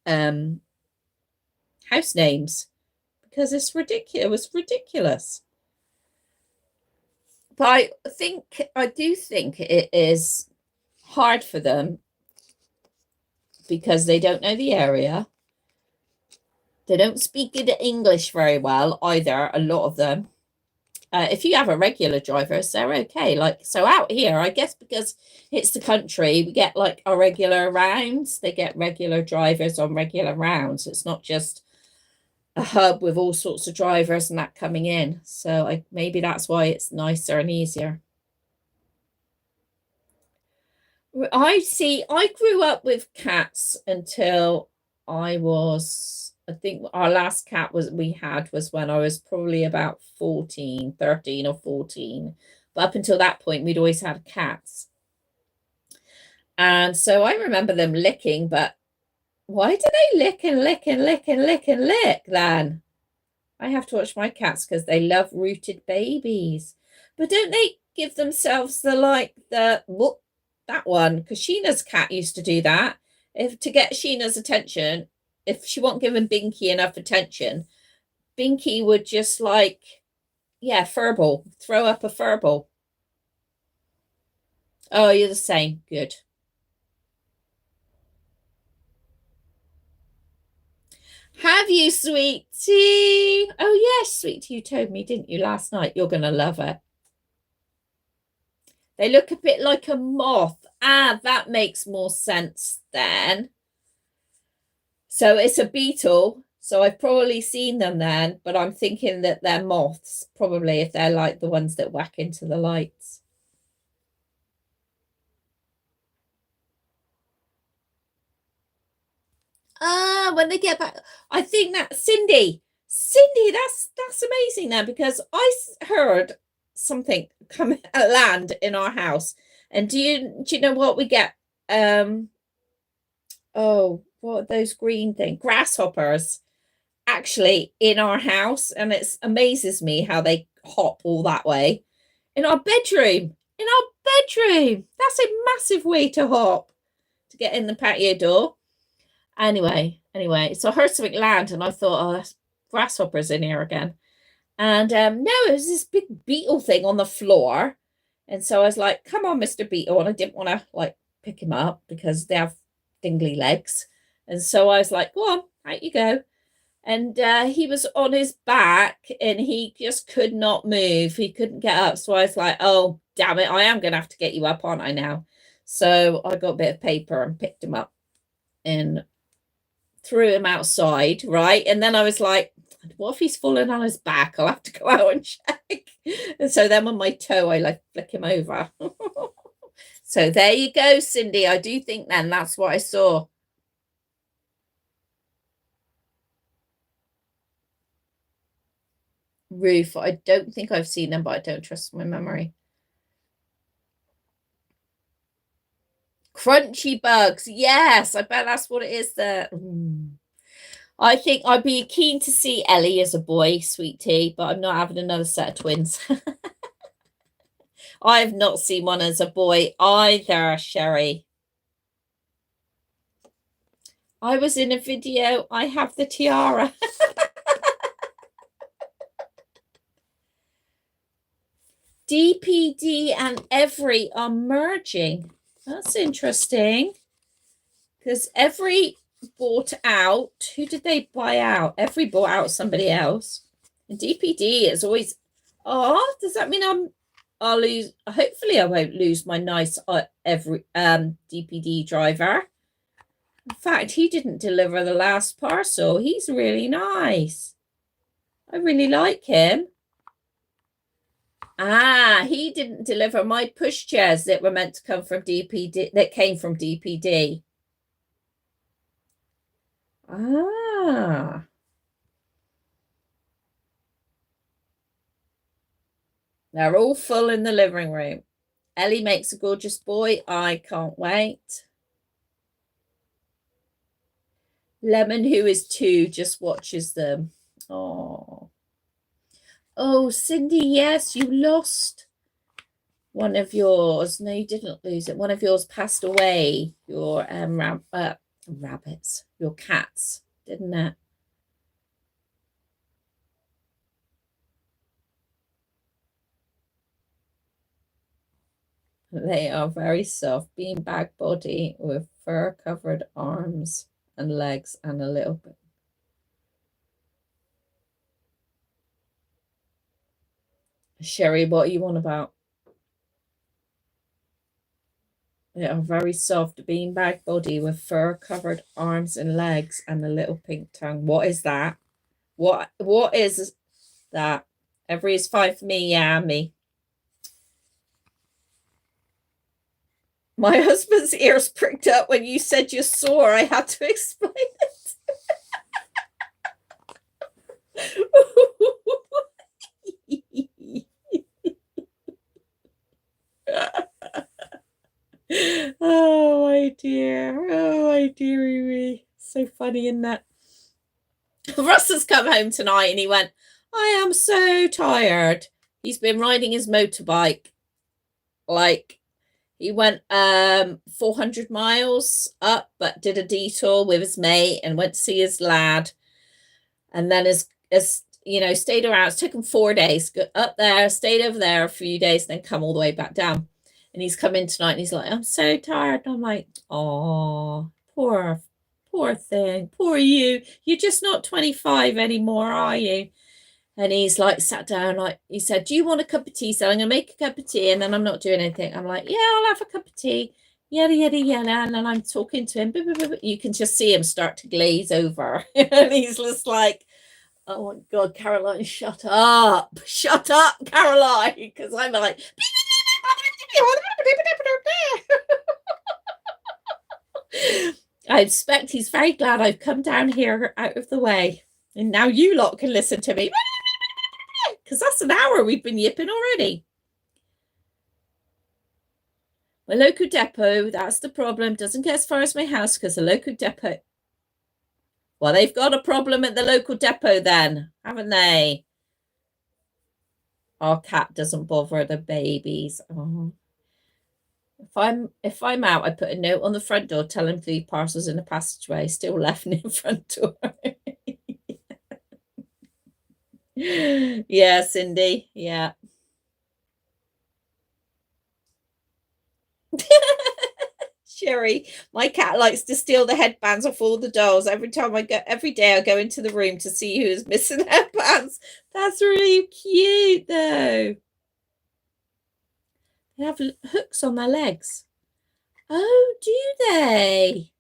Speaker 1: house names, because it's ridiculous. It was ridiculous. But I do think it is hard for them because they don't know the area. They don't speak English very well either, a lot of them. If you have a regular driver, they're okay. Like, so out here, I guess because it's the country, we get like our regular rounds. They get regular drivers on regular rounds. It's not just a hub with all sorts of drivers and that coming in. So maybe that's why it's nicer and easier. I grew up with cats until I think our last cat was when I was probably about 13 or 14. But up until that point, we'd always had cats. And so I remember them licking, but why do they lick and lick and lick and lick and lick then? I have to watch my cats because they love rooted babies. But don't they give themselves that one? Because Sheena's cat used to do that. To get Sheena's attention, if she wasn't giving Binky enough attention, Binky would just furball, throw up a furball. Oh, you're the same. Good. Have you, sweetie? Oh, yes, sweetie, you told me, didn't you, last night? You're going to love it. They look a bit like a moth. Ah, that makes more sense then. So it's a beetle. So I've probably seen them then, but I'm thinking that they're moths, probably, if they're like the ones that whack into the lights. When they get back, I think that Cindy, that's amazing now, because I heard something land in our house. And do you know what we get? Oh, what are those green things? Grasshoppers, actually, in our house, and it amazes me how they hop all that way. In our bedroom. That's a massive way to hop to get in the patio door. Anyway, so I heard something land, and I thought, oh, that's grasshoppers in here again. And no, it was this big beetle thing on the floor. And so I was like, come on, Mr. Beetle. And I didn't want to pick him up because they have dingly legs. And so I was like, go on, out you go. And he was on his back and he just could not move. He couldn't get up. So I was like, oh, damn it, I am going to have to get you up, aren't I now? So I got a bit of paper and picked him up and threw him outside, right? And then I was like, what if he's fallen on his back? I'll have to go out and check. And so then on my toe, I flick him over. So there you go, Cindy. I do think then that's what I saw. Roof. I don't think I've seen them, but I don't trust my memory. Crunchy bugs. Yes, I bet that's what it is there. I think I'd be keen to see Ellie as a boy, sweetie, but I'm not having another set of twins. I've not seen one as a boy either, Sherry. I was in a video. I have the tiara. DPD and Every are merging. That's interesting. Because Every bought out. Who did they buy out? Every bought out somebody else. And DPD is always. Oh, does that mean I'm hopefully I won't lose my nice every DPD driver. In fact, he didn't deliver the last parcel. He's really nice. I really like him. Ah, he didn't deliver my pushchairs that were meant to come from DPD, that came from DPD. Ah. They're all full in the living room. Ellie makes a gorgeous boy. I can't wait. Lemon, who is 2, just watches them. Oh. Oh, Cindy, yes, you lost one of yours. No, you didn't lose it. One of yours passed away. Your rabbits, your cats, didn't it? They are very soft, beanbag body with fur-covered arms and legs and a little bit. Sherry, what are you on about? They are very soft, beanbag body with fur-covered arms and legs and a little pink tongue. What is that? What is that? Every is 5 for me, yeah, me. My husband's ears pricked up when you said you saw. I had to explain it. Oh my dear. Oh my dearie. So funny, isn't that? Russ has come home tonight and he went, I am so tired. He's been riding his motorbike. Like, he went 400 miles up, but did a detour with his mate and went to see his lad. And then as you know, stayed around. It took him 4 days. Go up there, stayed over there a few days, then come all the way back down. And he's come in tonight and he's like, I'm so tired. And I'm like, oh, poor thing. Poor you. You're just not 25 anymore, are you? And he's like sat down, like he said, do you want a cup of tea? So I'm gonna make a cup of tea and then I'm not doing anything. I'm like, yeah, I'll have a cup of tea. Yada yada yada. And then I'm talking to him. You can just see him start to glaze over. And he's just like, oh my God, Caroline, shut up, Caroline. Because I'm like, I expect he's very glad I've come down here out of the way. And now you lot can listen to me. Because that's an hour we've been yipping already. My local depot, that's the problem. Doesn't get as far as my house because the local depot. Well, they've got a problem at the local depot then, haven't they? Our cat doesn't bother the babies. Oh. If I'm out, I put a note on the front door telling the parcels in the passageway, still left in the front door. Yeah, Cindy. Yeah. Sherry, my cat likes to steal the headbands off all the dolls. Every day I go into the room to see who's missing headbands. That's really cute, though. They have hooks on their legs. Oh, do they?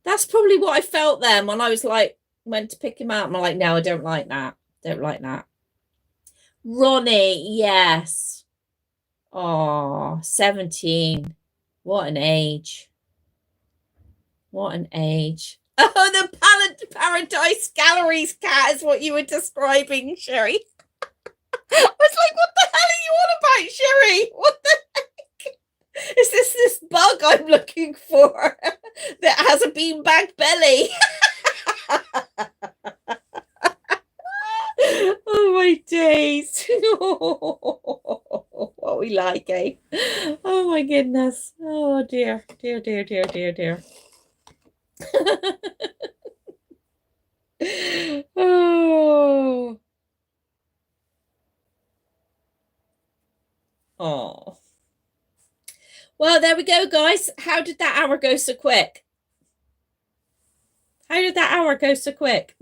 Speaker 1: That's probably what I felt then when I was like, went to pick him up. I'm like, no, I don't like that. Don't like that. Ronnie, yes. Oh, 17. What an age. What an age. Oh, the Paradise Galleries cat is what you were describing, Sherry. I was like, what the hell are you on about, Sherry? What the heck? Is this bug I'm looking for that has a beanbag belly? Oh my days. What we like, eh? Oh my goodness. Oh dear. Dear. Oh. Oh. Well, there we go, guys. How did that hour go so quick? How did that hour go so quick?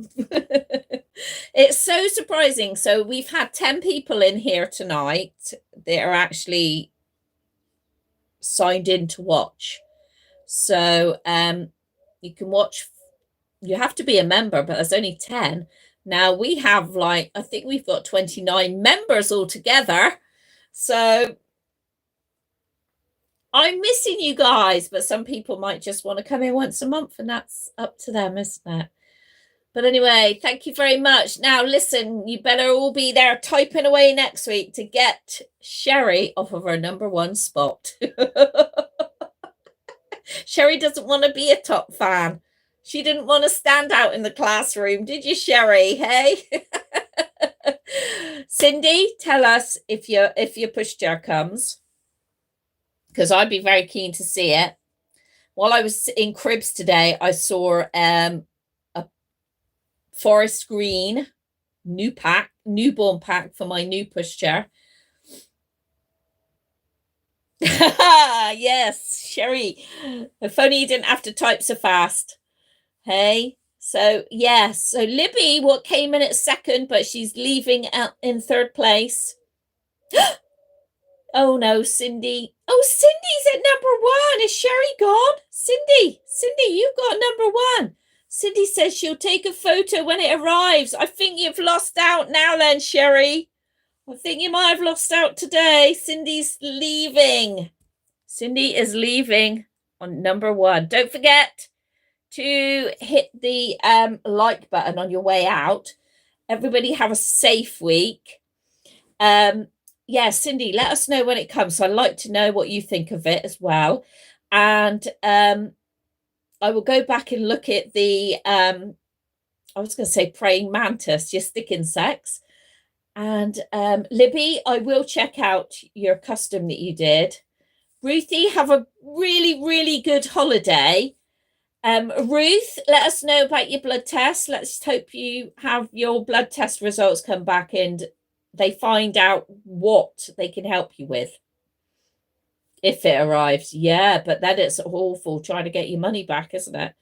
Speaker 1: It's so surprising. So we've had 10 people in here tonight that are actually signed in to watch. So you can watch, you have to be a member, but there's only 10. Now we have like, I think we've got 29 members altogether. So I'm missing you guys, but some people might just want to come in once a month, and that's up to them, isn't it? But anyway, thank you very much. Now, listen, you better all be there typing away next week to get Sherry off of her #1 spot. Sherry doesn't want to be a top fan. She didn't want to stand out in the classroom, did you, Sherry? Hey? Cindy, tell us if your pushchair comes, because I'd be very keen to see it. While I was in Cribs today, I saw a forest green newborn pack for my new pushchair. Yes, Sherry. If only you didn't have to type so fast. Hey, so yes, so Libby, what came in at second, but she's leaving out in third place. Oh no, Cindy. Oh, Cindy's at #1. Is Sherry gone? Cindy, you've got #1. Cindy says she'll take a photo when it arrives. I think you've lost out now then, Sherry. I think you might have lost out today. Cindy's leaving. Cindy is leaving on #1. Don't forget to hit the like button on your way out. Everybody have a safe week. Yeah, Cindy, let us know when it comes. So I'd like to know what you think of it as well. And I will go back and look at the, I was going to say praying mantis, your stick insects. And Libby, I will check out your custom that you did. Ruthie, have a really, really good holiday. Ruth, let us know about your blood test. Let's hope you have your blood test results come back and they find out what they can help you with if it arrives. Yeah, but then it's awful trying to get your money back, isn't it?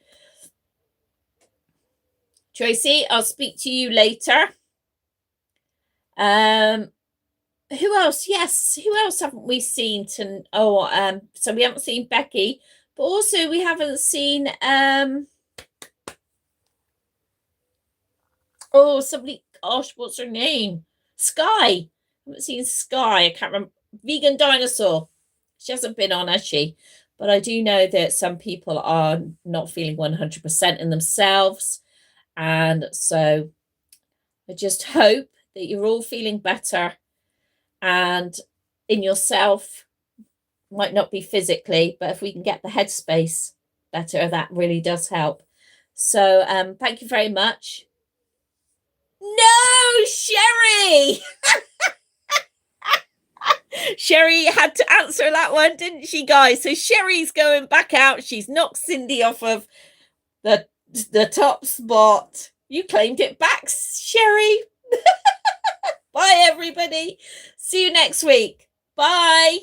Speaker 1: Tracy, I'll speak to you later. Who else? Yes, who else haven't we seen? So we haven't seen Becky, but also we haven't seen somebody, gosh, what's her name? Sky. I haven't seen Sky. I can't remember. Vegan Dinosaur. She hasn't been on, has she? But I do know that some people are not feeling 100% in themselves. And so I just hope that you're all feeling better and in yourself. Might not be physically, but if we can get the headspace better, that really does help. So thank you very much. No, Sherry! Sherry had to answer that one, didn't she, guys? So Sherry's going back out. She's knocked Cindy off of the top spot. You claimed it back, Sherry. Bye, everybody. See you next week. Bye.